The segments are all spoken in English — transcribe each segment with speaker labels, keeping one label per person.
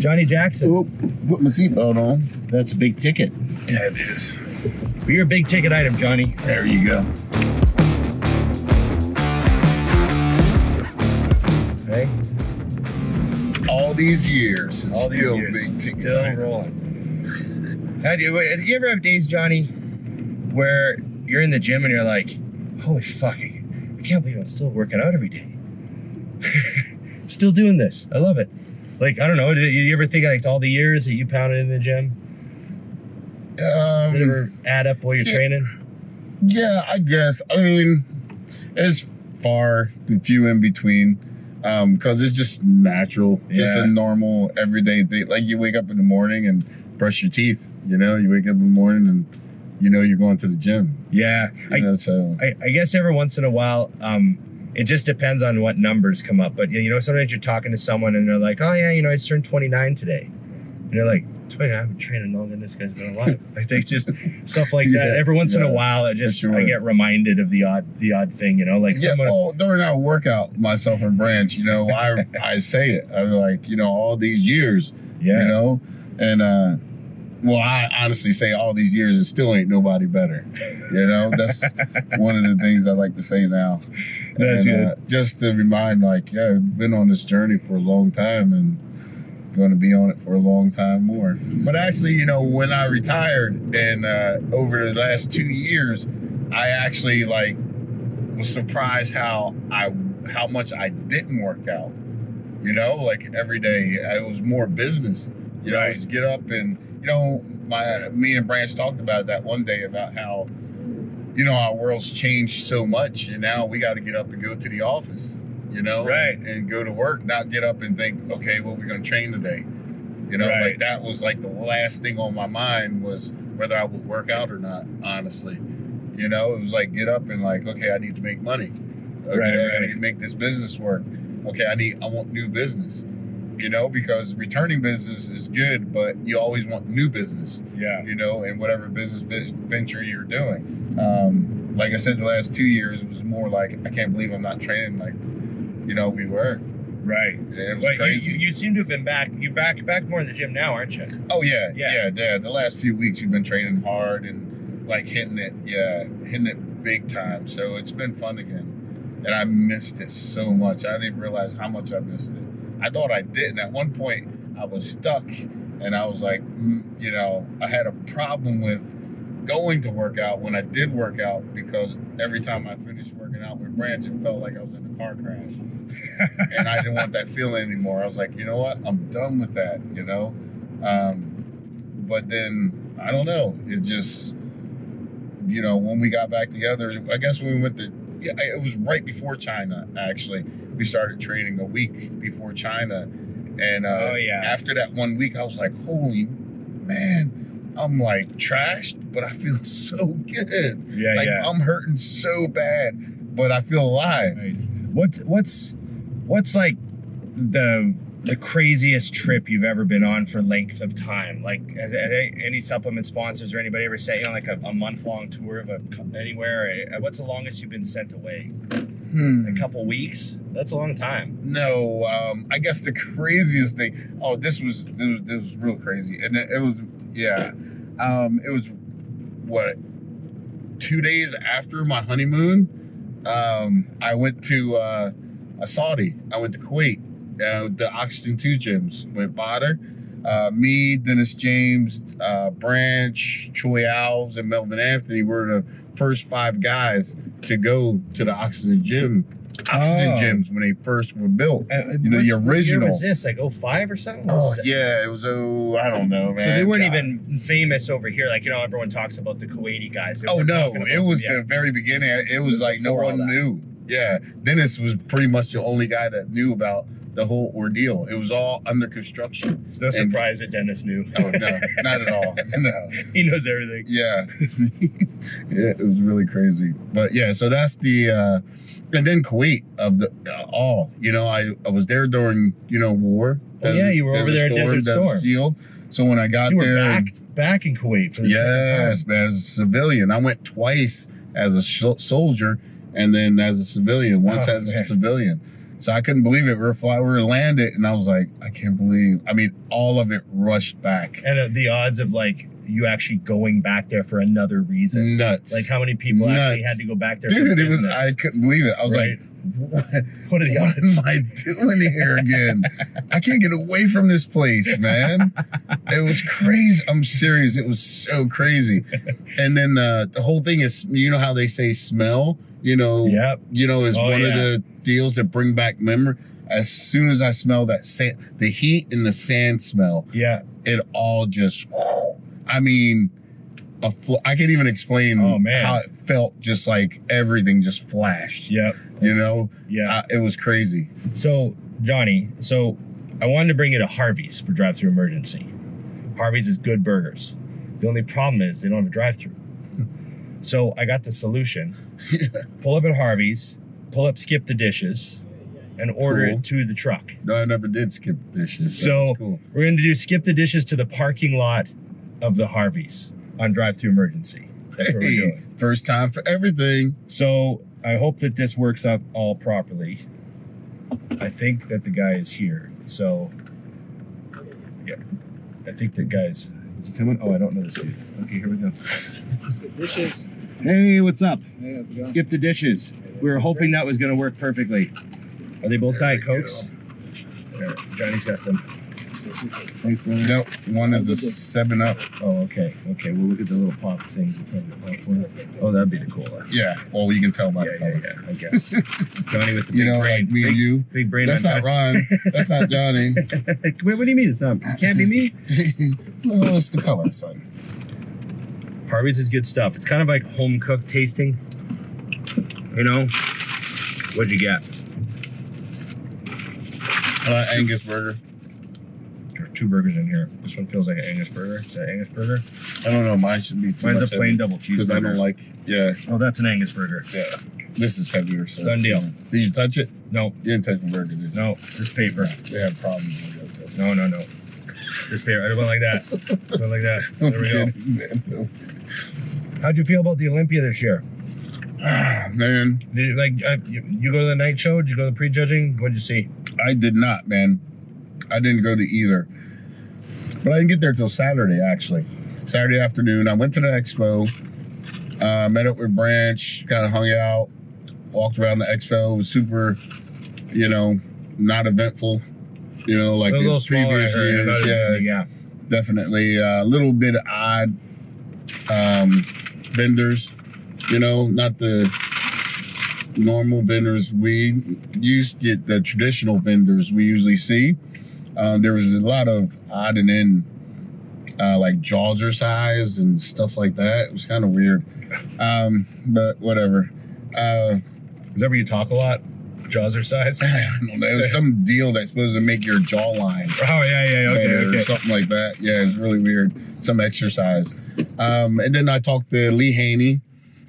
Speaker 1: Johnny Jackson.
Speaker 2: Oh, put my seatbelt on.
Speaker 1: That's a big ticket.
Speaker 2: Yeah, it is.
Speaker 1: But you're a big ticket item, Johnny.
Speaker 2: There you go.
Speaker 1: Okay.
Speaker 2: All these years, it's
Speaker 1: All these
Speaker 2: still
Speaker 1: years,
Speaker 2: big ticket.
Speaker 1: still
Speaker 2: item.
Speaker 1: rolling. Do you ever have days, Johnny, where you're in the gym and you're like, holy fuck, I can't believe I'm still working out every day. Still doing this. I love it. Like, I don't know, did you ever think like all the years that you pounded in the gym? Did it ever add up while you're training?
Speaker 2: Yeah, I guess. I mean, it's far and few in between. Because it's just natural, just a normal everyday thing. Like you wake up in the morning and brush your teeth, you know, you wake up in the morning and you know you're going to the gym.
Speaker 1: Yeah. I guess every once in a while, it just depends on what numbers come up. But, you know, sometimes you're talking to someone and they're like, oh, yeah, you know, I just turned 29 today. And you're like, 29, I've been training longer than this guy's been alive. I think just stuff like that. Every once in a while, I get reminded of the odd thing, you know, like someone.
Speaker 2: Well, during our workout, myself and Branch, you know, I say it. I'm like, you know, all these years, you know, and well, I honestly say all these years, it still ain't nobody better. You know, that's one of the things I like to say now.
Speaker 1: That's good.
Speaker 2: Just to remind, like, yeah, I've been on this journey for a long time and going to be on it for a long time more. But actually, you know, when I retired and over the last 2 years, I actually like was surprised how much I didn't work out. You know, like every day, it was more business. You know, just get up and, you know, me and Branch talked about that one day about how, you know, our world's changed so much and now we got to get up and go to the office, you know, and go to work, not get up and think, okay, well, we're going to train today. You know, like that was like the last thing on my mind was whether I would work out or not, honestly. You know, it was like, get up and like, okay, I need to make money. Okay, I need to make this business work. Okay, I want new business. You know, because returning business is good, but you always want new business. Yeah. You know, in whatever business venture you're doing. Like I said, the last 2 years, it was more like, I can't believe I'm not training like, you know, we were. Right. It was crazy.
Speaker 1: You seem to have been back. You're back more in the gym now, aren't you?
Speaker 2: Oh, yeah. The last few weeks, you've been training hard and like hitting it big time. So it's been fun again. And I missed it so much. I didn't even realize how much I missed it. I thought I didn't. At one point, I was stuck, and I was like, you know, I had a problem with going to work out when I did work out because every time I finished working out with Branch, it felt like I was in a car crash. And I didn't want that feeling anymore. I was like, you know what? I'm done with that, you know? But then, I don't know. It just, you know, when we got back together, I guess when we went to, it was right before China, actually. We started training a week before China. And after that 1 week, I was like, holy man, I'm like trashed, but I feel so good. I'm hurting so bad, but I feel alive.
Speaker 1: What's like the craziest trip you've ever been on for length of time? Like, has any supplement sponsors or anybody ever sent you on like a month-long tour of anywhere? What's the longest you've been sent away? A couple weeks? That's a long time.
Speaker 2: No, I guess the craziest thing. Oh, this was real crazy, and it was it was what 2 days after my honeymoon. I went to Saudi. I went to Kuwait. The Oxygen 2 gyms with Bader, me, Dennis James, Branch, Troy Alves, and Melvin Anthony were the first 5 guys to go to the Oxygen gyms when they first were built. You know, the original. What year was
Speaker 1: this? Like 05 or something?
Speaker 2: Oh, yeah, it was, I don't know, man.
Speaker 1: So they weren't even famous over here. Like, you know, everyone talks about the Kuwaiti guys.
Speaker 2: Oh, no, it was the very beginning. It was like no one knew. Yeah, Dennis was pretty much the only guy that knew about the whole ordeal. It was all under construction.
Speaker 1: It's no surprise that Dennis knew.
Speaker 2: Oh, no, not at all. No.
Speaker 1: He knows everything.
Speaker 2: Yeah. Yeah, it was really crazy. But yeah, so that's the, and then Kuwait of the, you know, I was there during, you know, war.
Speaker 1: You were over there at Desert Storm.
Speaker 2: Shield. So when I got there.
Speaker 1: back in Kuwait for the
Speaker 2: second time. Man, as a civilian. I went twice as a soldier and then as a civilian, once as a civilian. So I couldn't believe it. We were landed, and I was like, I can't believe. I mean, all of it rushed back.
Speaker 1: And the odds of like you actually going back there for another reason.
Speaker 2: Nuts.
Speaker 1: Like how many people actually had to go back there
Speaker 2: Dude,
Speaker 1: for
Speaker 2: business?
Speaker 1: business?
Speaker 2: I couldn't believe it. I was like,
Speaker 1: what are the odds?
Speaker 2: What am I doing here again? I can't get away from this place, man. It was crazy. I'm serious. It was so crazy. And then the whole thing is, you know how they say smell? You know, is one of the deals that bring back memory. As soon as I smell that sand, the heat and the sand smell, it all just, I mean, I can't even explain how it felt. Just like everything just flashed.
Speaker 1: Yeah.
Speaker 2: You know? Yeah. It was crazy.
Speaker 1: So, Johnny, I wanted to bring you to Harvey's for Drive-Thru Emergency. Harvey's is good burgers. The only problem is they don't have a drive-thru. So I got the solution. Pull up at Harvey's, pull up Skip the Dishes, and order it to the truck.
Speaker 2: No, I never did skip the dishes.
Speaker 1: So we're going to do Skip the Dishes to the parking lot of the Harvey's on Drive-Thru Emergency. That's what we're doing.
Speaker 2: First time for everything.
Speaker 1: So I hope that this works out all properly. I think that the guy is here. So, yeah. I think the guy's... Is he coming? Oh, I don't know this dude. Okay, here we go.
Speaker 3: Skip Dishes.
Speaker 1: Hey, what's up?
Speaker 3: Hey, how's it going?
Speaker 1: Skip the Dishes. We were hoping that was going to work perfectly. Are they both Diet Cokes? There, Johnny's got them.
Speaker 2: Thanks, brother. Nope, one is a 7-Up.
Speaker 1: Oh, okay. Okay, we'll look at the little pop things. Oh, that'd be the cola.
Speaker 2: Yeah, well, you can tell by the color.
Speaker 1: Yeah, I guess. Johnny with the big brain.
Speaker 2: Like me and you.
Speaker 1: Big brain.
Speaker 2: That's not Ron. That's not Johnny.
Speaker 1: Wait, what do you mean it's not? It can't be me?
Speaker 2: Well, it's the color, son.
Speaker 1: Harvey's is good stuff. It's kind of like home cooked tasting. You know? What'd you get?
Speaker 2: Angus burger.
Speaker 1: There's 2 burgers in here. This one feels like an Angus burger. Is that Angus burger?
Speaker 2: I don't know. Mine should be too much.
Speaker 1: Mine's a plain double cheeseburger.
Speaker 2: Because I don't like,
Speaker 1: Oh, that's an Angus burger.
Speaker 2: Yeah. This is heavier. So.
Speaker 1: Done deal.
Speaker 2: Did you touch it?
Speaker 1: No.
Speaker 2: You didn't touch the burger, did you?
Speaker 1: No, this paper.
Speaker 2: They have problems with it.
Speaker 1: No. This paper. I don't want like that. I don't like that. There we go. How'd you feel about the Olympia this year?
Speaker 2: Man.
Speaker 1: Did you go to the night show? Did you go to the pre-judging? What'd you see?
Speaker 2: I did not, man. I didn't go to either. But I didn't get there till Saturday, actually. Saturday afternoon, I went to the expo, met up with Branch, kind of hung out, walked around the expo. It was super, not eventful, like the previous years.
Speaker 1: Yeah,
Speaker 2: definitely. A little bit of odd vendors, not the normal vendors we used to get, the traditional vendors we usually see. There was a lot of odd and end, like Jawser size and stuff like that. It was kind of weird, but whatever.
Speaker 1: Is that where you talk a lot? Jawser size?
Speaker 2: I don't know. It was some deal that's supposed to make your jawline.
Speaker 1: Oh, yeah. Okay.
Speaker 2: Or something like that. Yeah, it's really weird. Some exercise. And then I talked to Lee Haney.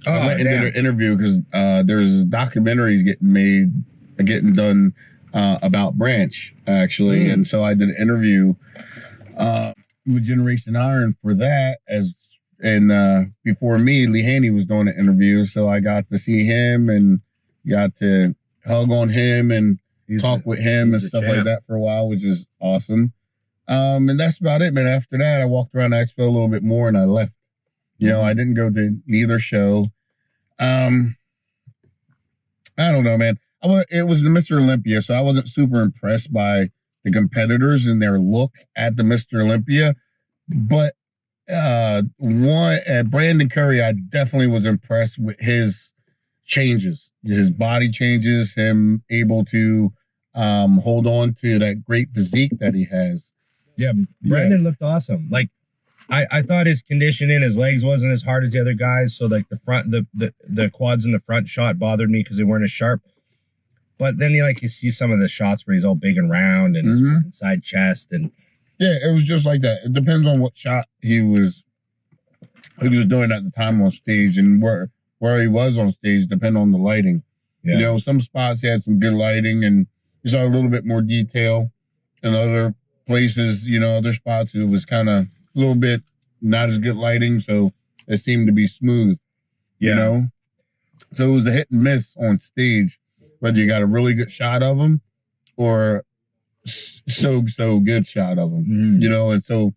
Speaker 2: I went and did an interview because there's documentaries getting done about Branch, actually. And so I did an interview with Generation Iron for that. And before me, Lee Haney was doing an interview. So I got to see him and got to hug on him and talk with him and stuff like that for a while, which is awesome. And that's about it, man. After that, I walked around the expo a little bit more and I left. I didn't go to neither show. I don't know, man. It was the Mr. Olympia, so I wasn't super impressed by the competitors and their look at the Mr. Olympia. But Brandon Curry, I definitely was impressed with his changes, his body changes, him able to hold on to that great physique that he has.
Speaker 1: Yeah, Brandon looked awesome. Like, I thought his conditioning, his legs wasn't as hard as the other guys. So like the front, the quads in the front shot bothered me because they weren't as sharp. But then you see some of the shots where he's all big and round and inside chest and
Speaker 2: it was just like that. It depends on what shot he was doing at the time on stage and where he was on stage, depending on the lighting. Yeah. Some spots he had some good lighting and you saw a little bit more detail. In other places, other spots it was kind of a little bit not as good lighting, so it seemed to be smooth. So it was a hit and miss on stage. whether you got a really good shot of him or so good shot of him,
Speaker 1: Mm.
Speaker 2: you know. And so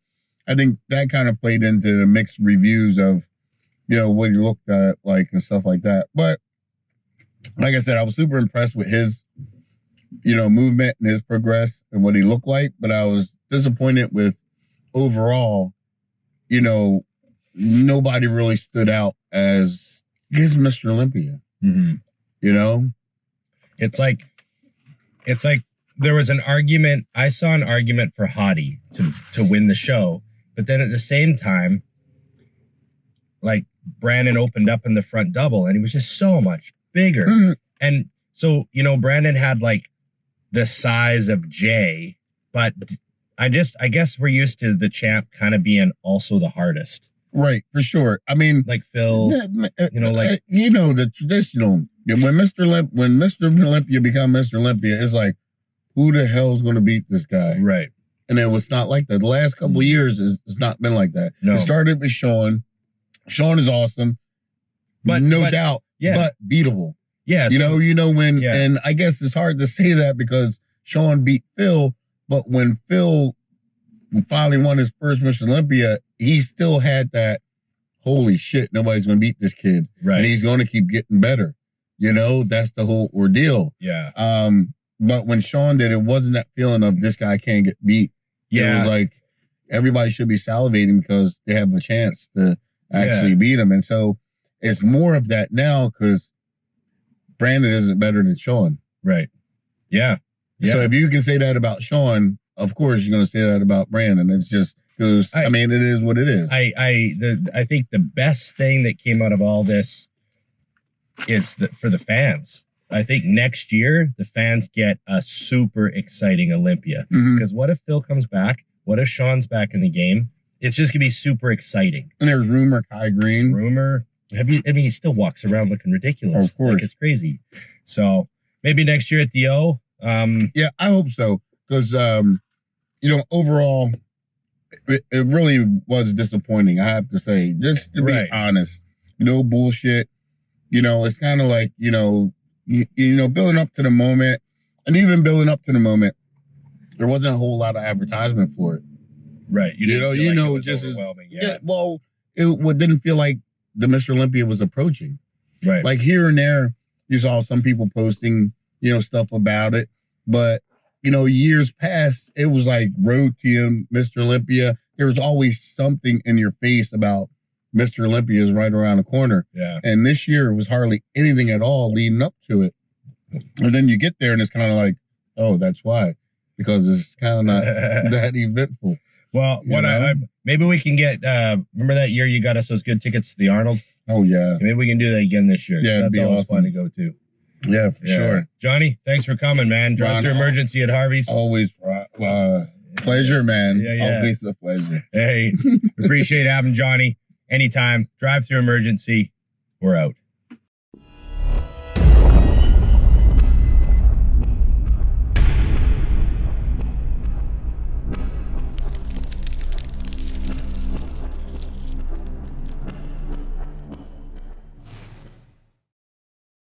Speaker 2: I think that kind of played into the mixed reviews of, you know, what he looked at like and stuff like that. But like I said, I was super impressed with his, you know, movement and his progress and what he looked like. But I was disappointed with overall, you know, nobody really stood out as he's Mr. Olympia.
Speaker 1: Mm-hmm.
Speaker 2: You know,
Speaker 1: it's like there was an argument. I saw an argument for Hottie to win the show, but then at the same time, like Brandon opened up in the front double, and he was just so much bigger.
Speaker 2: Mm-hmm.
Speaker 1: And so, you know, Brandon had like the size of Jay, but I guess we're used to the champ kind of being also the hardest.
Speaker 2: Right, for sure. I mean,
Speaker 1: like Phil, you know, like
Speaker 2: you know, the traditional when Mr. Olympia become Mr. Olympia, it's like, who the hell's going to beat this guy?
Speaker 1: Right.
Speaker 2: And it was not like that. The last couple of years, it's not been like that.
Speaker 1: No.
Speaker 2: It started with Sean. Sean is awesome, but no doubt,
Speaker 1: yeah,
Speaker 2: but beatable.
Speaker 1: Yeah,
Speaker 2: you know when,
Speaker 1: yeah.
Speaker 2: And I guess it's hard to say that because Sean beat Phil, but when Phil finally won his first Mr. Olympia, he still had that, holy shit, nobody's going to beat this kid.
Speaker 1: Right.
Speaker 2: And he's going to keep getting better. You know, that's the whole ordeal.
Speaker 1: Yeah.
Speaker 2: But when Sean did, it wasn't that feeling of this guy can't get beat.
Speaker 1: Yeah.
Speaker 2: It was like everybody should be salivating because they have a chance to actually beat him. And so it's more of that now because Brandon isn't better than Sean.
Speaker 1: Right. Yeah.
Speaker 2: So if you can say that about Sean, of course you're going to say that about Brandon. It's just because, I mean, it is what it is.
Speaker 1: I think the best thing that came out of all this is that for the fans. I think next year the fans get a super exciting Olympia. Because what if Phil comes back? What if Sean's back in the game? It's just gonna be super exciting.
Speaker 2: And there's rumor Kai Green.
Speaker 1: He still walks around looking ridiculous.
Speaker 2: Of course.
Speaker 1: Like, it's crazy. So maybe next year at the O.
Speaker 2: Yeah, I hope so. Because you know, overall it really was disappointing, I have to say. Just to be honest. No bullshit. You know, it's kind of like, you know, building up to the moment, and even building up to the moment, there wasn't a whole lot of advertisement for it.
Speaker 1: Right.
Speaker 2: Just overwhelming. Yeah. Well, it didn't feel like the Mr. Olympia was approaching.
Speaker 1: Right.
Speaker 2: Like here and there, you saw some people posting, you know, stuff about it. But, you know, years past, it was like road to him, Mr. Olympia. There was always something in your face about Mr. Olympia is right around the corner.
Speaker 1: Yeah.
Speaker 2: And this year it was hardly anything at all leading up to it. And then you get there and it's kind of like, oh, that's why. Because it's kind of not that eventful.
Speaker 1: Well, maybe we can get, remember that year you got us those good tickets to the Arnold?
Speaker 2: Oh, yeah.
Speaker 1: Maybe we can do that again this year.
Speaker 2: Yeah,
Speaker 1: that's always fun to go to.
Speaker 2: Yeah, for sure.
Speaker 1: Johnny, thanks for coming, man. Drive-Thru Emergency at Harvey's.
Speaker 2: Always pleasure, man.
Speaker 1: Yeah.
Speaker 2: Always a pleasure.
Speaker 1: Hey, appreciate having Johnny. Anytime. Drive-Thru Emergency. We're out.